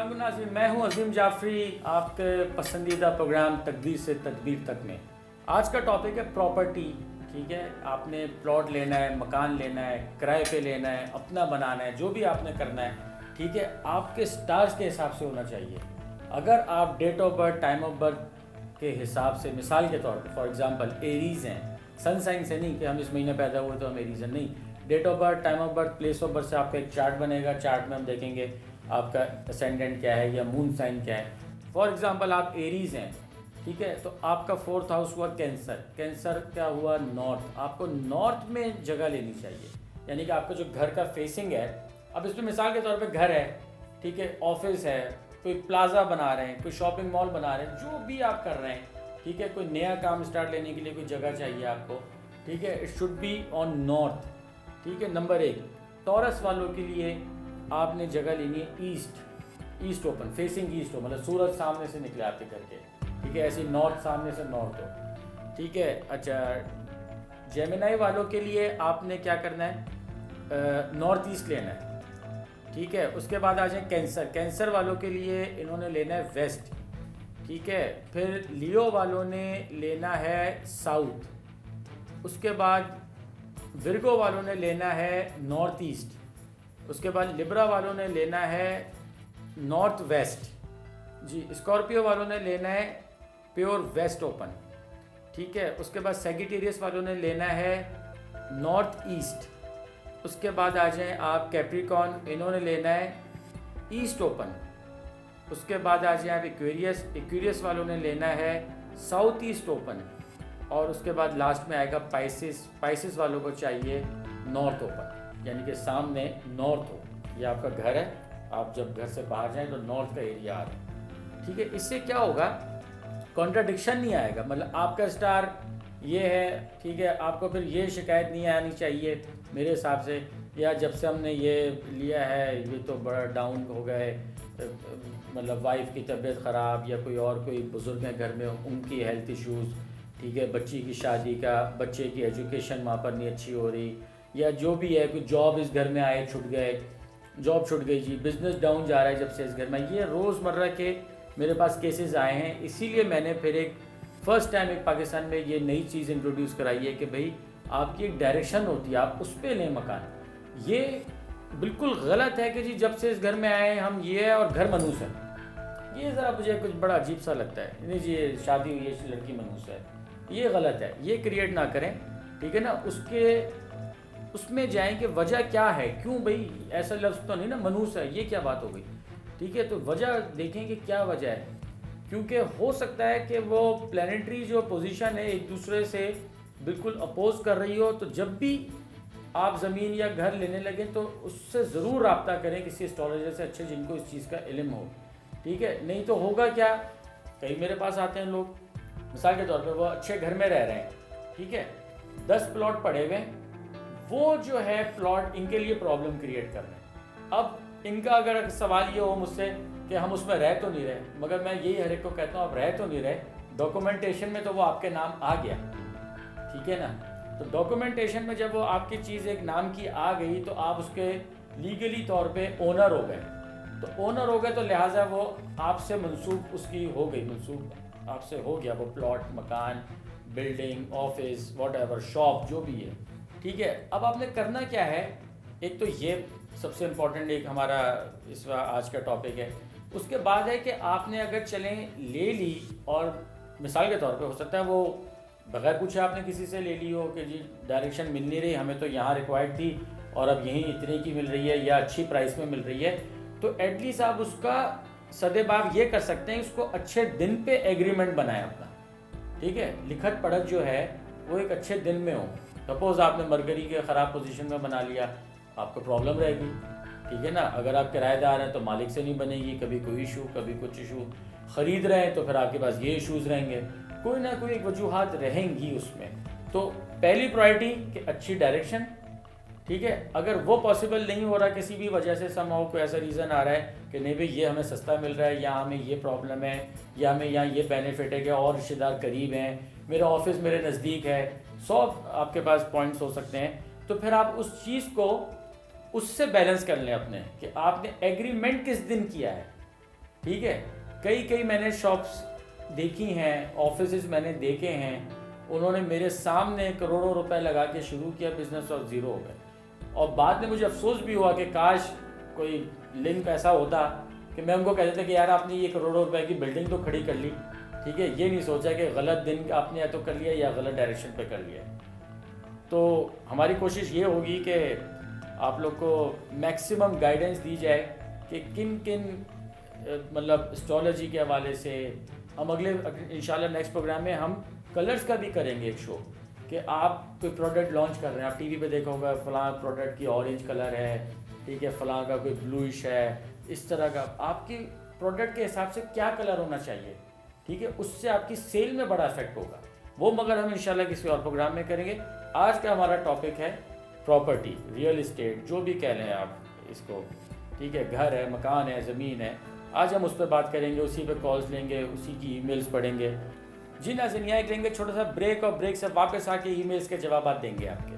अस्सलामुअलैकुम नाज़रीन, मैं हूं अजीम जाफरी, आपके पसंदीदा प्रोग्राम तकदीर से तदबीर तक में। आज का टॉपिक है प्रॉपर्टी। ठीक है, आपने प्लॉट लेना है, मकान लेना है, किराए पे लेना है, अपना बनाना है, जो भी आपने करना है, ठीक है, आपके स्टार्स के हिसाब से होना चाहिए। अगर आप date of birth, time of birth के हिसाब से, मिसाल के तौर पर फॉर एग्जांपल एरीज हैं, सन साइन से नहीं कि हम इस महीने पैदा हुए तो हम एरीज हैं, नहीं, date of birth, time of birth, place of birth से आपका एक चार्ट बनेगा। चार्ट में हम देखेंगे आपका असेंडेंट क्या है या मून साइन क्या है। फॉर एग्जांपल आप एरीज हैं, ठीक है, तो आपका फोर्थ हाउस हुआ कैंसर। कैंसर क्या हुआ? नॉर्थ। आपको नॉर्थ में जगह लेनी चाहिए, यानी कि आपका जो घर का फेसिंग है, अब इसमें मिसाल के तौर पे घर है, ठीक है, ऑफिस है, कोई प्लाजा बना रहे हैं, कोई शॉपिंग मॉल बना रहे हैं, जो भी आप कर रहे हैं, ठीक है, कोई नया काम स्टार्ट लेने के लिए कोई जगह चाहिए आपको, ठीक है, it should be on north. ठीक है, नंबर एक। टॉरस वालों के लिए आपने जगह लेनी है east, east open, facing east हो, मतलब सूरज सामने से निकले आपके घर के, ठीक है, ऐसे नॉर्थ सामने से नॉर्थ हो, ठीक है। अच्छा, जेमिनाई वालों के लिए आपने क्या करना है? नॉर्थ ईस्ट लेना है, ठीक है। उसके बाद आ जाए कैंसर। कैंसर वालों के लिए इन्होंने लेना है वेस्ट, ठीक है। फिर लियो वालों ने लेना है साउथ। उसके बाद विर्गो वालों ने लेना है नॉर्थ ईस्ट। उसके बाद लिब्रा वालों ने लेना है नॉर्थ वेस्ट जी। स्कॉर्पियो वालों ने लेना है प्योर वेस्ट ओपन, ठीक है। उसके बाद सेगिटेरियस वालों ने लेना है नॉर्थ ईस्ट। उसके बाद आ जाएं आप कैप्रिकॉन, इन्होंने लेना है ईस्ट ओपन। उसके बाद आ जाएं आप एक्वेरियस, एक्वेरियस वालों ने लेना है साउथ ईस्ट ओपन। और उसके बाद लास्ट में आएगा पाइसिस। पाइसिस वालों को चाहिए नॉर्थ ओपन, यानी कि सामने नॉर्थ हो। ये आपका घर है, आप जब घर से बाहर जाएं तो नॉर्थ का एरिया आ रहा है, ठीक है। इससे क्या होगा? कॉन्ट्राडिक्शन नहीं आएगा, मतलब आपका स्टार ये है, ठीक है, आपको फिर ये शिकायत नहीं आनी चाहिए मेरे हिसाब से, या जब से हमने ये लिया है ये तो बड़ा डाउन हो गए, मतलब वाइफ की तबीयत ख़राब या कोई और कोई बुज़ुर्ग हैं घर में, उनकी हेल्थ इश्यूज़, ठीक है, बच्ची की शादी का, बच्चे की एजुकेशन वहाँ पर नहीं अच्छी हो रही, या जो भी है, कोई जॉब इस घर में आए छूट गए, जॉब छूट गई जी, बिज़नेस डाउन जा रहा है जब से इस घर में। ये रोज़मर्रा के मेरे पास केसेस आए हैं, इसीलिए मैंने फिर एक फ़र्स्ट टाइम एक पाकिस्तान में ये नई चीज़ इंट्रोड्यूस कराई है कि भाई आपकी एक डायरेक्शन होती है, आप उस पर लें मकान। ये बिल्कुल गलत है कि जी जब से इस घर में आए हम ये है और घर मनूस है। ये ज़रा मुझे कुछ बड़ा अजीब सा लगता है, नहीं जी ये शादी हुई है लड़की मनूस है, ये गलत है, ये क्रिएट ना करें, ठीक है ना। उसमें जाएं कि वजह क्या है, क्यों भाई ऐसा लफ्ज़ तो नहीं ना, मनूस है, ये क्या बात हो गई, ठीक है। तो वजह देखें कि क्या वजह है, क्योंकि हो सकता है कि वो प्लानिटरी जो पोजीशन है एक दूसरे से बिल्कुल अपोज कर रही हो। तो जब भी आप ज़मीन या घर लेने लगें तो उससे ज़रूर रब्ता करें किसी एस्ट्रोलॉजर से अच्छे, जिनको इस चीज़ का इल्म हो, ठीक है। नहीं तो होगा क्या, कई मेरे पास आते हैं लोग, मिसाल के तौर पे वो अच्छे घर में रह रहे हैं, ठीक है, 10 प्लॉट पड़े हुए, वो जो है प्लॉट इनके लिए प्रॉब्लम क्रिएट कर रहे हैं। अब इनका अगर सवाल ये हो मुझसे कि हम उसमें रह तो नहीं रहे, मगर मैं यही हर एक को कहता हूँ आप रह तो नहीं रहे, डॉक्यूमेंटेशन में तो वो आपके नाम आ गया, ठीक है ना। तो डॉक्यूमेंटेशन में जब वो आपकी चीज़ एक नाम की आ गई तो आप उसके लीगली तौर पे ओनर हो गए। तो ओनर हो गए तो लिहाजा वो आपसे मंसूब उसकी हो गई, मंसूब आपसे हो गया वो प्लॉट, मकान, बिल्डिंग, ऑफिस, व्हाटएवर, शॉप, जो भी है, ठीक है। अब आपने करना क्या है? एक तो ये सबसे इम्पोर्टेंट एक हमारा इस आज का टॉपिक है। उसके बाद है कि आपने अगर चलें ले ली, और मिसाल के तौर पे हो सकता है वो बगैर पूछे आपने किसी से ले ली हो कि जी डायरेक्शन मिल नहीं रही, हमें तो यहाँ रिक्वायर्ड थी और अब यहीं इतने की मिल रही है या अच्छी प्राइस में मिल रही है। तो एटलीस्ट आप उसका सदेबाब ये कर सकते हैं, उसको अच्छे दिन पे एग्रीमेंट बनाएं अपना, ठीक है। लिखत पढ़त जो है वो एक अच्छे दिन में हो। सपोज़ आपने मरकरी के ख़राब पोजीशन में बना लिया, आपको प्रॉब्लम रहेगी, ठीक है ना। अगर आप किराएदार हैं तो मालिक से नहीं बनेगी, कभी कोई इशू, कभी कुछ इशू, ख़रीद रहे हैं तो फिर आपके पास ये इशूज़ रहेंगे, कोई ना कोई एक वजूहात रहेंगी उसमें। तो पहली प्रायोरिटी कि अच्छी डायरेक्शन, ठीक है। अगर वो पॉसिबल नहीं हो रहा किसी भी वजह से, समहाउ कोई ऐसा रीज़न आ रहा है कि नहीं भाई ये हमें सस्ता मिल रहा है, या हमें ये प्रॉब्लम है, या हमें यहाँ ये बेनिफिट है कि और रिश्तेदार करीब हैं, मेरा ऑफिस मेरे नज़दीक है, 100 आपके पास पॉइंट्स हो सकते हैं, तो फिर आप उस चीज़ को उससे बैलेंस कर लें अपने, कि आपने एग्रीमेंट किस दिन किया है, ठीक है। कई कई मैंने शॉप्स देखी हैं, ऑफिसेज मैंने देखे हैं, उन्होंने मेरे सामने करोड़ों रुपए लगा के शुरू किया बिजनेस और ज़ीरो हो गए। और बाद में मुझे अफसोस भी हुआ कि काश कोई लिंक ऐसा होता कि मैं उनको कह देता कि यार आपने ये करोड़ों रुपए की बिल्डिंग तो खड़ी कर ली, ठीक है, ये नहीं सोचा कि गलत दिन आपने या तो कर लिया या गलत डायरेक्शन पे कर लिया। तो हमारी कोशिश ये होगी कि आप लोग को मैक्सिमम गाइडेंस दी जाए कि किन किन मतलब एस्ट्रोलॉजी के हवाले से हम अगले इंशाल्लाह नेक्स्ट प्रोग्राम में हम कलर्स का भी करेंगे एक शो कि आप कोई प्रोडक्ट लॉन्च कर रहे हैं, आप टीवी पे देखा होगा फलां प्रोडक्ट की ऑरेंज कलर है, ठीक है, फलां का कोई ब्लूइश है, इस तरह का आपकी प्रोडक्ट के हिसाब से क्या कलर होना चाहिए, ठीक है, उससे आपकी सेल में बड़ा इफेक्ट होगा। वो मगर हम इंशाल्लाह किसी और प्रोग्राम में करेंगे। आज का हमारा टॉपिक है प्रॉपर्टी, रियल इस्टेट, जो भी कह लें आप इसको, ठीक है, घर है, मकान है, ज़मीन है। आज हम उस पर बात करेंगे, उसी पे कॉल्स लेंगे, उसी की ईमेल्स पढ़ेंगे। जी नाज़रीन, यहाँ लेंगे छोटा सा ब्रेक और ब्रेक से वापस आके ईमेल्स के जवाब देंगे आपके।